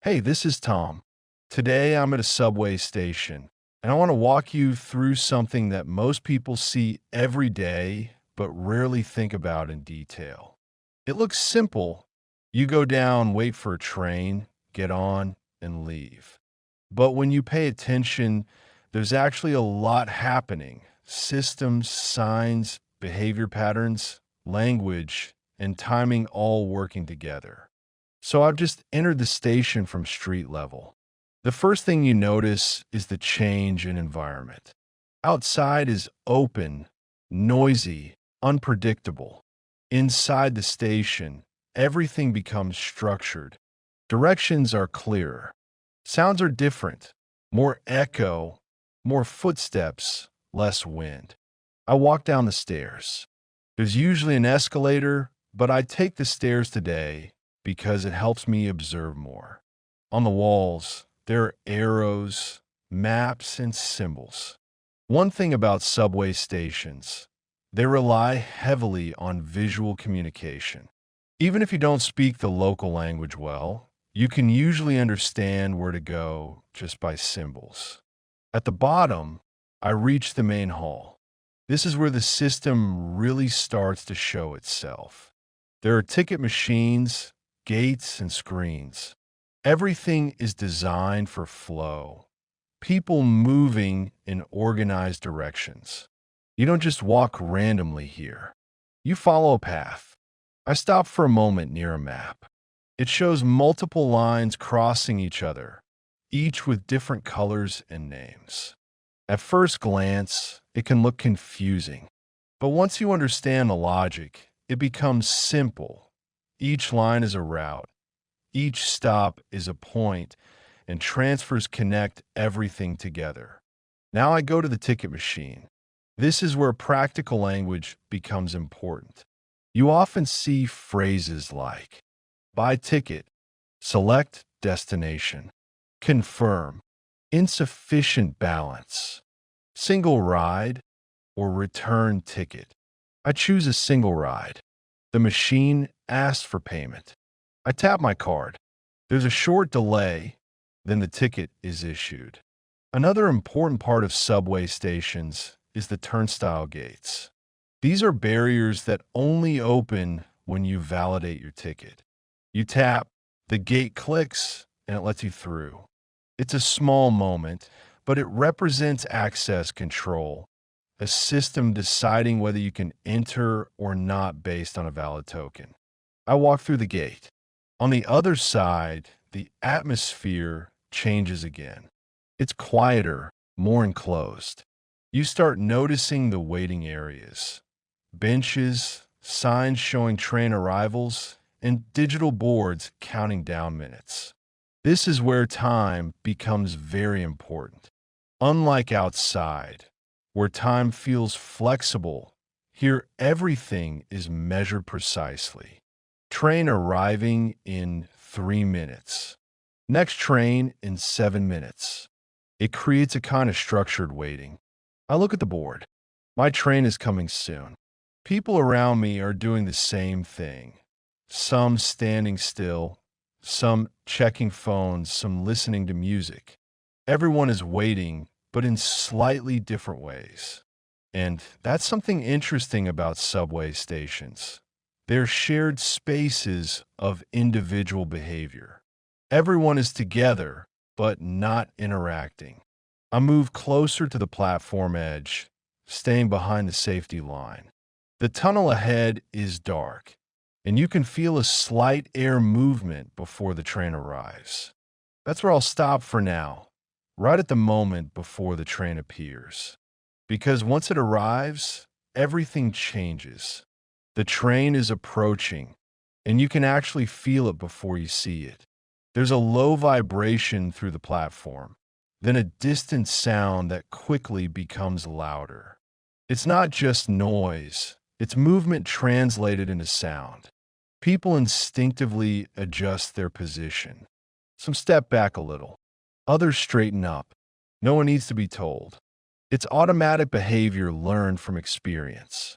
Hey, this is Tom. Today I'm at a subway station, and I want to walk you through something that most people see every day but rarely think about in detail. It looks simple. You go down, wait for a train, get on, and leave. But when you pay attention, there's actually a lot happening: systems, signs, behavior patterns, language, and timing all working together. So I've just entered the station from street level. The first thing you notice is the change in environment. Outside is open, noisy, unpredictable. Inside the station, everything becomes structured. Directions are clearer. Sounds are different. More echo, more footsteps, less wind. I walk down the stairs. There's usually an escalator, but I take the stairs today because it helps me observe more. On the walls, there are arrows, maps, and symbols. One thing about subway stations, they rely heavily on visual communication. Even if you don't speak the local language well, you can usually understand where to go just by symbols. At the bottom, I reach the main hall. This is where the system really starts to show itself. There are ticket machines, gates, and screens. Everything is designed for flow. People moving in organized directions. You don't just walk randomly here. You follow a path. I stop for a moment near a map. It shows multiple lines crossing each other, each with different colors and names. At first glance, it can look confusing, but once you understand the logic, it becomes simple. Each line is a route, each stop is a point, and transfers connect everything together. Now I go to the ticket machine. This is where practical language becomes important. You often see phrases like buy ticket, select destination, confirm, insufficient balance, single ride, or return ticket. I choose a single ride. The machine asks for payment. I tap my card. There's a short delay, then the ticket is issued. Another important part of subway stations is the turnstile gates. These are barriers that only open when you validate your ticket. You tap, the gate clicks, and it lets you through. It's a small moment, but it represents access control, a system deciding whether you can enter or not based on a valid token. I walk through the gate. On the other side, the atmosphere changes again. It's quieter, more enclosed. You start noticing the waiting areas: benches, signs showing train arrivals, and digital boards counting down minutes. This is where time becomes very important. Unlike outside, where time feels flexible, here everything is measured precisely. Train arriving in 3 minutes. Next train in 7 minutes. It creates a kind of structured waiting. I look at the board. My train is coming soon. People around me are doing the same thing. Some standing still, some checking phones, some listening to music. Everyone is waiting, but in slightly different ways. And that's something interesting about subway stations. They're shared spaces of individual behavior. Everyone is together, but not interacting. I move closer to the platform edge, staying behind the safety line. The tunnel ahead is dark, and you can feel a slight air movement before the train arrives. That's where I'll stop for now, right at the moment before the train appears. Because once it arrives, everything changes. The train is approaching, and you can actually feel it before you see it. There's a low vibration through the platform, then a distant sound that quickly becomes louder. It's not just noise, it's movement translated into sound. People instinctively adjust their position. Some step back a little. Others straighten up. No one needs to be told. It's automatic behavior learned from experience.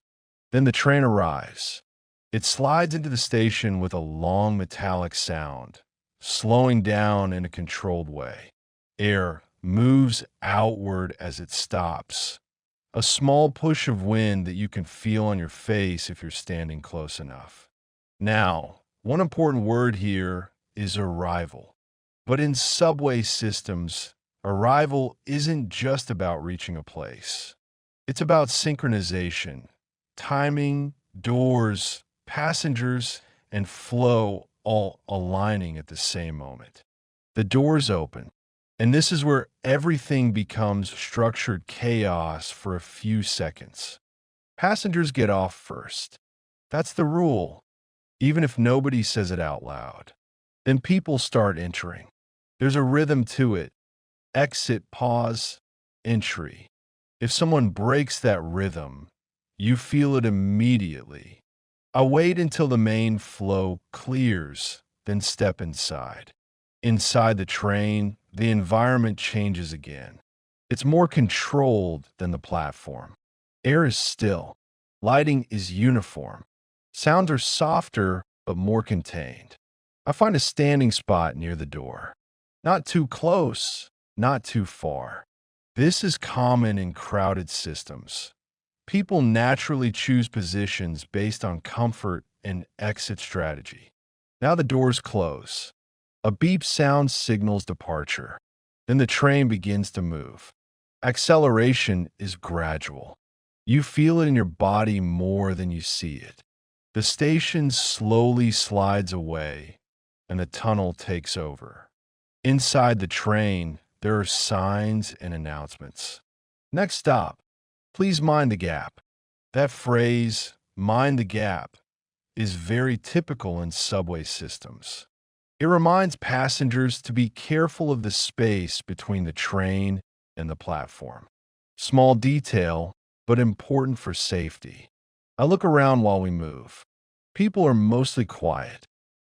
Then the train arrives. It slides into the station with a long metallic sound, slowing down in a controlled way. Air moves outward as it stops. A small push of wind that you can feel on your face if you're standing close enough. Now, one important word here is arrival. But in subway systems, arrival isn't just about reaching a place. It's about synchronization, timing, doors, passengers, and flow all aligning at the same moment. The doors open, and this is where everything becomes structured chaos for a few seconds. Passengers get off first. That's the rule, even if nobody says it out loud. Then people start entering. There's a rhythm to it. Exit, pause, entry. If someone breaks that rhythm, you feel it immediately. I wait until the main flow clears, then step inside. Inside the train, the environment changes again. It's more controlled than the platform. Air is still. Lighting is uniform. Sounds are softer, but more contained. I find a standing spot near the door. Not too close, not too far. This is common in crowded systems. People naturally choose positions based on comfort and exit strategy. Now the doors close. A beep sound signals departure. Then the train begins to move. Acceleration is gradual. You feel it in your body more than you see it. The station slowly slides away, and the tunnel takes over. Inside the train, there are signs and announcements. Next stop, please mind the gap. That phrase, mind the gap, is very typical in subway systems. It reminds passengers to be careful of the space between the train and the platform. Small detail, but important for safety. I look around while we move. People are mostly quiet.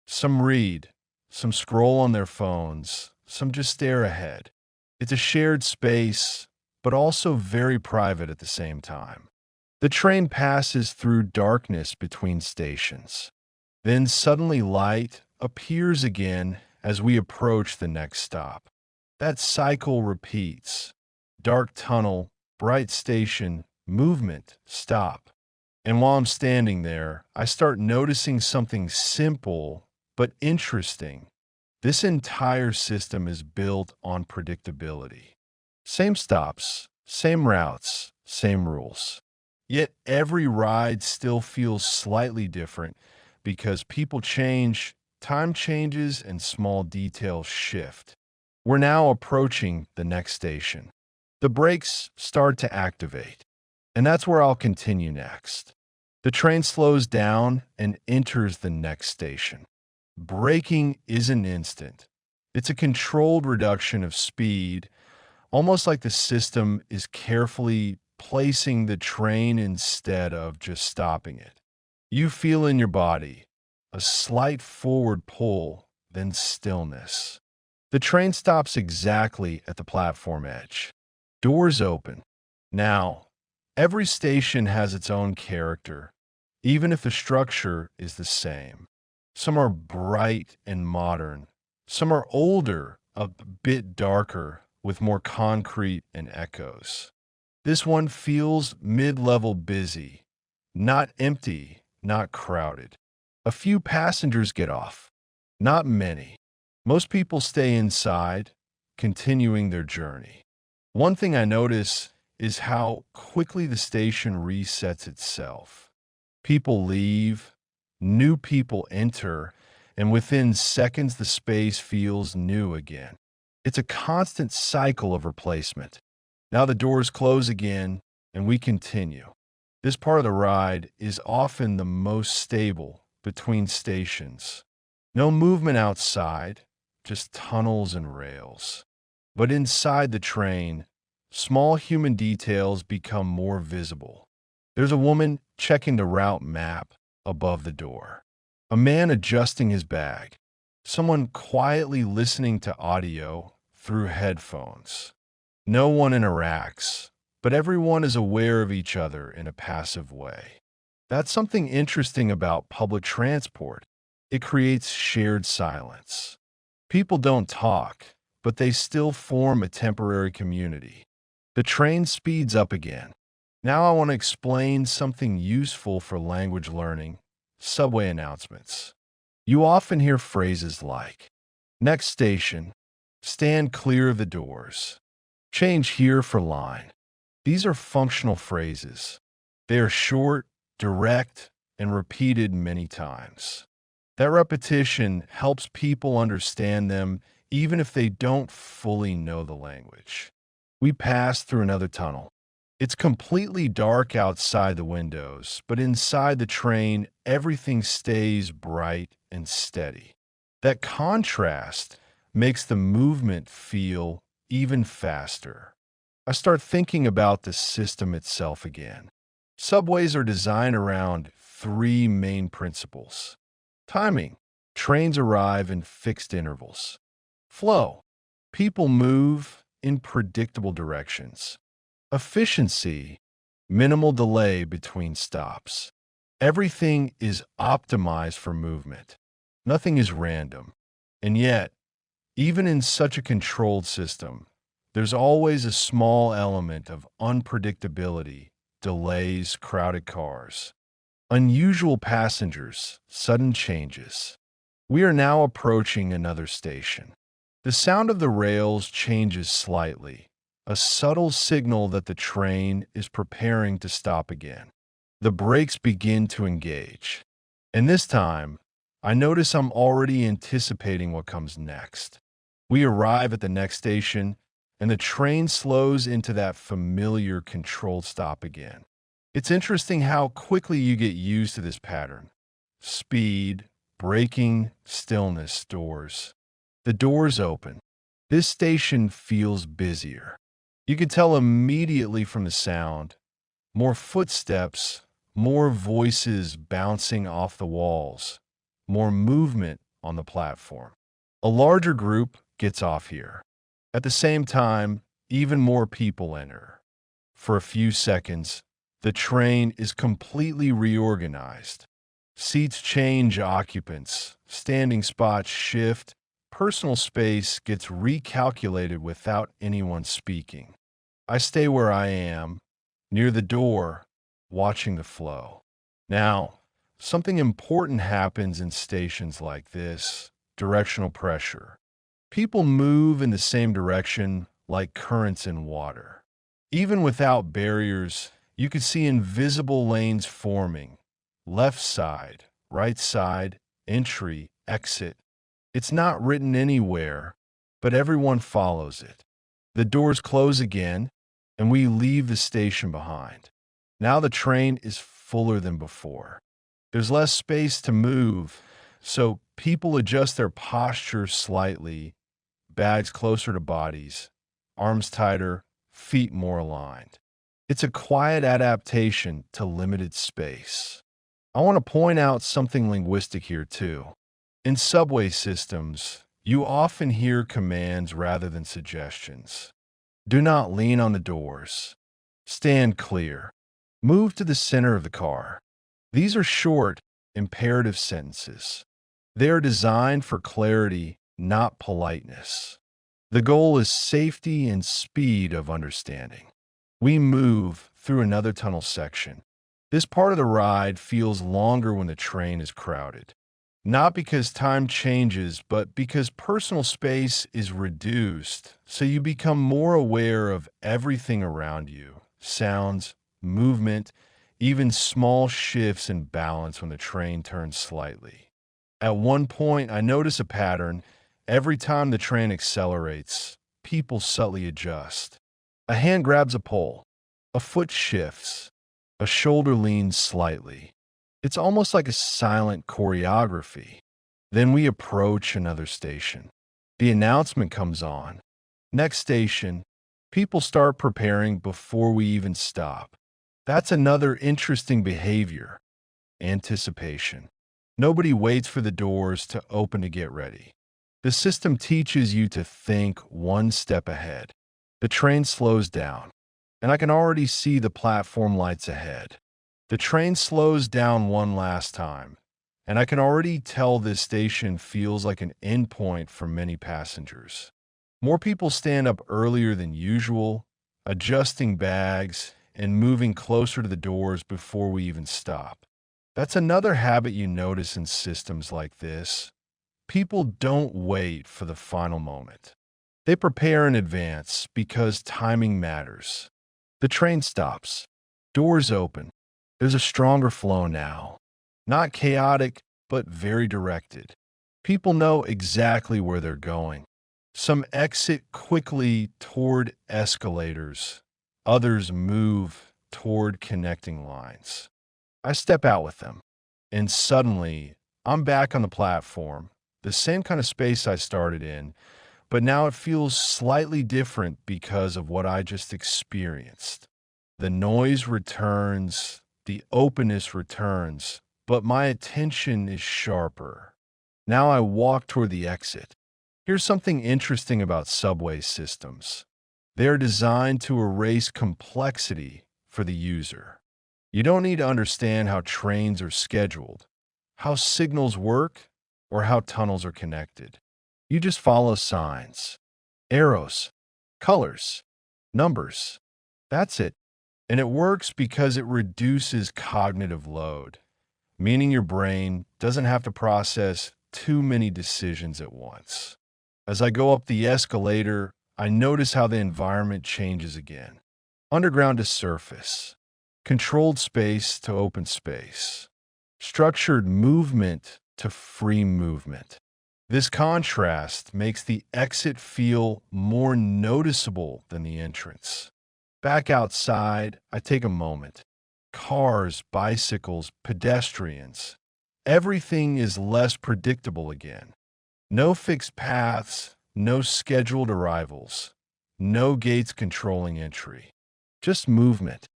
Some read, some scroll on their phones, some just stare ahead. It's a shared space, but also very private at the same time. The train passes through darkness between stations. Then suddenly light appears again as we approach the next stop. That cycle repeats. Dark tunnel, bright station, movement, stop. And while I'm standing there, I start noticing something simple but interesting. This entire system is built on predictability. Same stops, same routes, same rules. Yet every ride still feels slightly different because people change, time changes, and small details shift. We're now approaching the next station. The brakes start to activate, and that's where I'll continue next. The train slows down and enters the next station. Braking isn't instant. It's a controlled reduction of speed, almost like the system is carefully placing the train instead of just stopping it. You feel in your body a slight forward pull, then stillness. The train stops exactly at the platform edge. Doors open. Now, every station has its own character, even if the structure is the same. Some are bright and modern. Some are older, a bit darker, with more concrete and echoes. This one feels mid-level busy, not empty, not crowded. A few passengers get off, not many. Most people stay inside, continuing their journey. One thing I notice is how quickly the station resets itself. People leave, new people enter, and within seconds the space feels new again. It's a constant cycle of replacement. Now the doors close again, and we continue. This part of the ride is often the most stable between stations. No movement outside, just tunnels and rails. But inside the train, small human details become more visible. There's a woman checking the route map above the door. A man adjusting his bag. Someone quietly listening to audio through headphones. No one interacts, but everyone is aware of each other in a passive way. That's something interesting about public transport. It creates shared silence. People don't talk, but they still form a temporary community. The train speeds up again. Now I want to explain something useful for language learning: subway announcements. You often hear phrases like, "Next station, stand clear of the doors, change here for line." These are functional phrases. They are short, direct, and repeated many times. That repetition helps people understand them even if they don't fully know the language. We pass through another tunnel. It's completely dark outside the windows, but inside the train, everything stays bright and steady. That contrast makes the movement feel even faster. I start thinking about the system itself again. Subways are designed around three main principles: timing, trains arrive in fixed intervals; flow, people move in predictable directions; efficiency, minimal delay between stops. Everything is optimized for movement. Nothing is random. And yet, even in such a controlled system, there's always a small element of unpredictability: delays, crowded cars, unusual passengers, sudden changes. We are now approaching another station. The sound of the rails changes slightly, a subtle signal that the train is preparing to stop again. The brakes begin to engage. And this time, I notice I'm already anticipating what comes next. We arrive at the next station, and the train slows into that familiar controlled stop again. It's interesting how quickly you get used to this pattern. Speed, braking, stillness, doors. The doors open. This station feels busier. You can tell immediately from the sound. More footsteps, more voices bouncing off the walls, more movement on the platform. A larger group gets off here. At the same time, even more people enter. For a few seconds, the train is completely reorganized. Seats change occupants, standing spots shift, personal space gets recalculated without anyone speaking. I stay where I am, near the door, watching the flow. Now, something important happens in stations like this: directional pressure. People move in the same direction like currents in water. Even without barriers, you can see invisible lanes forming: left side, right side, entry, exit. It's not written anywhere, but everyone follows it. The doors close again, and we leave the station behind. Now the train is fuller than before. There's less space to move, so people adjust their posture slightly, bags closer to bodies, arms tighter, feet more aligned. It's a quiet adaptation to limited space. I want to point out something linguistic here too. In subway systems, you often hear commands rather than suggestions. Do not lean on the doors. Stand clear. Move to the center of the car. These are short, imperative sentences. They are designed for clarity, not politeness. The goal is safety and speed of understanding. We move through another tunnel section. This part of the ride feels longer when the train is crowded. Not because time changes, but because personal space is reduced, so you become more aware of everything around you: sounds, movement, even small shifts in balance when the train turns slightly. At one point, I notice a pattern. Every time the train accelerates, people subtly adjust. A hand grabs a pole, a foot shifts, a shoulder leans slightly. It's almost like a silent choreography. Then we approach another station. The announcement comes on. Next station. People start preparing before we even stop. That's another interesting behavior: anticipation. Nobody waits for the doors to open to get ready. The system teaches you to think one step ahead. The train slows down, and I can already see the platform lights ahead. The train slows down one last time, And I can already tell this station feels like an endpoint for many passengers. More people stand up earlier than usual, adjusting bags and moving closer to the doors before we even stop. That's another habit you notice in systems like this. People don't wait for the final moment. They prepare in advance because timing matters. The train stops. Doors open. There's a stronger flow now. Not chaotic, but very directed. People know exactly where they're going. Some exit quickly toward escalators. Others move toward connecting lines. I step out with them, and suddenly I'm back on the platform, the same kind of space I started in, but now it feels slightly different because of what I just experienced. The noise returns, the openness returns, but my attention is sharper. Now I walk toward the exit. Here's something interesting about subway systems. They are designed to erase complexity for the user. You don't need to understand how trains are scheduled, how signals work, or how tunnels are connected. You just follow signs, arrows, colors, numbers. That's it. And it works because it reduces cognitive load, meaning your brain doesn't have to process too many decisions at once. As I go up the escalator, I notice how the environment changes again. Underground to surface, controlled space to open space, structured movement to free movement. This contrast makes the exit feel more noticeable than the entrance. Back outside, I take a moment. Cars, bicycles, pedestrians. Everything is less predictable again. No fixed paths, no scheduled arrivals, no gates controlling entry. Just movement.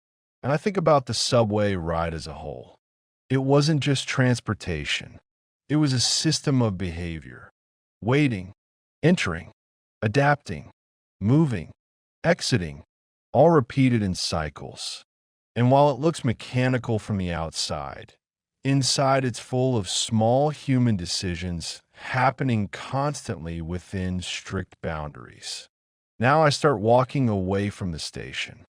And I think about the subway ride as a whole. It wasn't just transportation. It was a system of behavior. Waiting, entering, adapting, moving, exiting, all repeated in cycles. And while it looks mechanical from the outside, inside it's full of small human decisions happening constantly within strict boundaries. Now I start walking away from the station.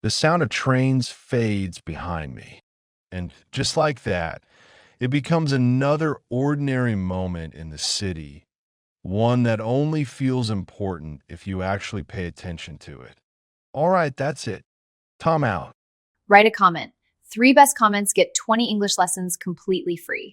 The sound of trains fades behind me. And just like that, it becomes another ordinary moment in the city, one that only feels important if you actually pay attention to it. All right, that's it. Tom out. Write a comment. 3 best comments get 20 English lessons completely free.